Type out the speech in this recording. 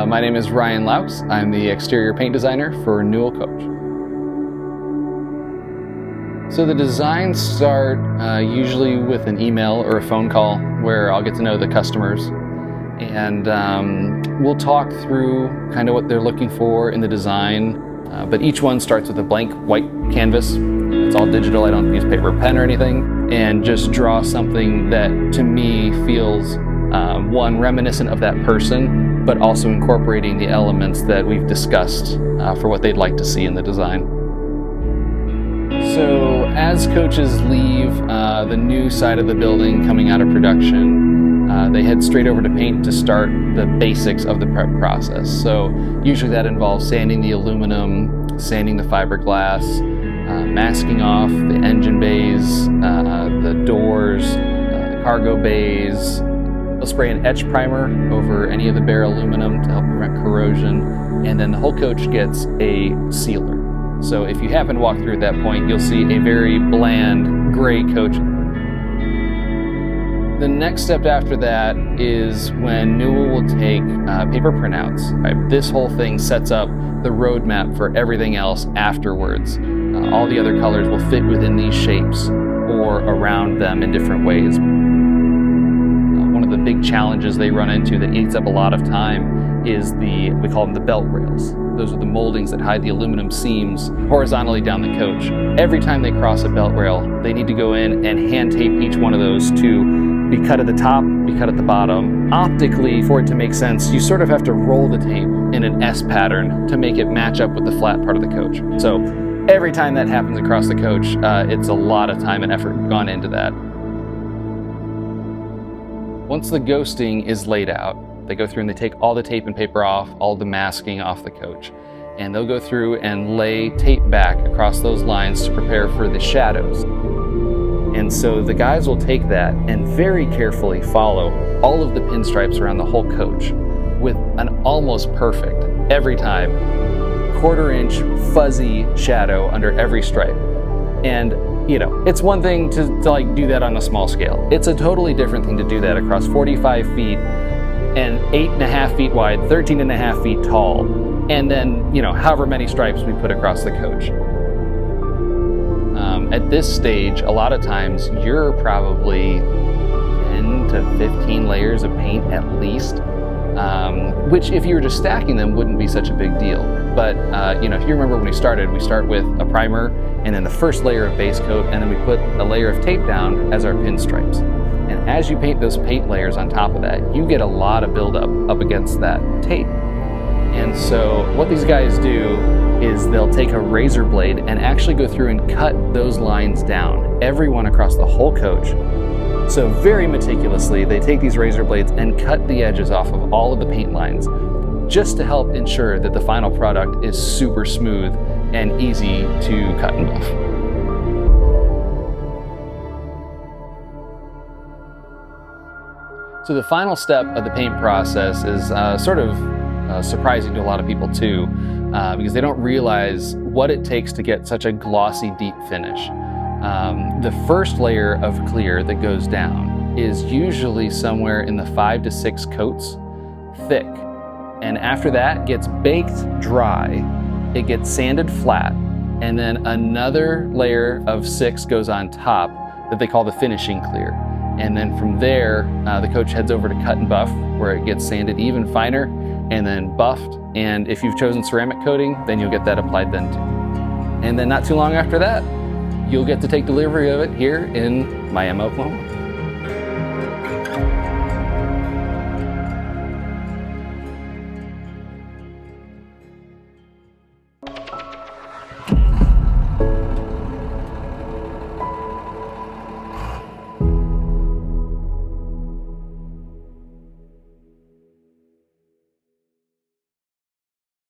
My name is Ryan Loucks. I'm the exterior paint designer for Newell Coach. So the designs start usually with an email or a phone call where I'll get to know the customers, and we'll talk through kind of what they're looking for in the design. But each one starts with a blank white canvas. It's all digital. I don't use paper or pen or anything, and just draw something that to me feels one, reminiscent of that person, but also incorporating the elements that we've discussed for what they'd like to see in the design. So as coaches leave the new side of the building coming out of production, they head straight over to paint to start the basics of the prep process. So usually that involves sanding the aluminum, sanding the fiberglass, masking off the engine bays, the doors, the cargo bays. They'll spray an etch primer over any of the bare aluminum to help prevent corrosion, and then the whole coach gets a sealer. So if you happen to walk through at that point, you'll see a very bland gray coach. The next step after that is when Newell will take paper printouts. Right? This whole thing sets up the roadmap for everything else afterwards. All the other colors will fit within these shapes or around them in different ways. One of the big challenges they run into that eats up a lot of time is we call them the belt rails. Those are the moldings that hide the aluminum seams horizontally down the coach. Every time they cross a belt rail, they need to go in and hand tape each one of those to be cut at the top, be cut at the bottom. Optically, for it to make sense, you sort of have to roll the tape in an S pattern to make it match up with the flat part of the coach. So every time that happens across the coach, it's a lot of time and effort gone into that. Once the ghosting is laid out, they go through and they take all the tape and paper off, all the masking off the coach. And they'll go through and lay tape back across those lines to prepare for the shadows. And so the guys will take that and very carefully follow all of the pinstripes around the whole coach with an almost perfect, every time, 1/4 inch fuzzy shadow under every stripe. And you know, it's one thing to like do that on a small scale. It's a totally different thing to do that across 45 feet and 8.5 feet wide, 13.5 feet tall, and then, you know, however many stripes we put across the coach. At this stage, a lot of times you're probably 10 to 15 layers of paint at least, which if you were just stacking them wouldn't be such a big deal. But you know, if you remember when we start with a primer and then the first layer of base coat, and then we put a layer of tape down as our pinstripes. And as you paint those paint layers on top of that, you get a lot of buildup up against that tape. And so what these guys do is they'll take a razor blade and actually go through and cut those lines down, every one across the whole coach. So very meticulously, they take these razor blades and cut the edges off of all of the paint lines, just to help ensure that the final product is super smooth and easy to cut and buff. So the final step of the paint process is sort of surprising to a lot of people too, because they don't realize what it takes to get such a glossy, deep finish. The first layer of clear that goes down is usually somewhere in the 5 to 6 coats thick. And after that gets baked dry, it gets sanded flat, and then another layer of 6 goes on top that they call the finishing clear. And then from there, the coach heads over to cut and buff, where it gets sanded even finer and then buffed. And if you've chosen ceramic coating, then you'll get that applied then too. And then not too long after that, you'll get to take delivery of it here in Miami, Oklahoma.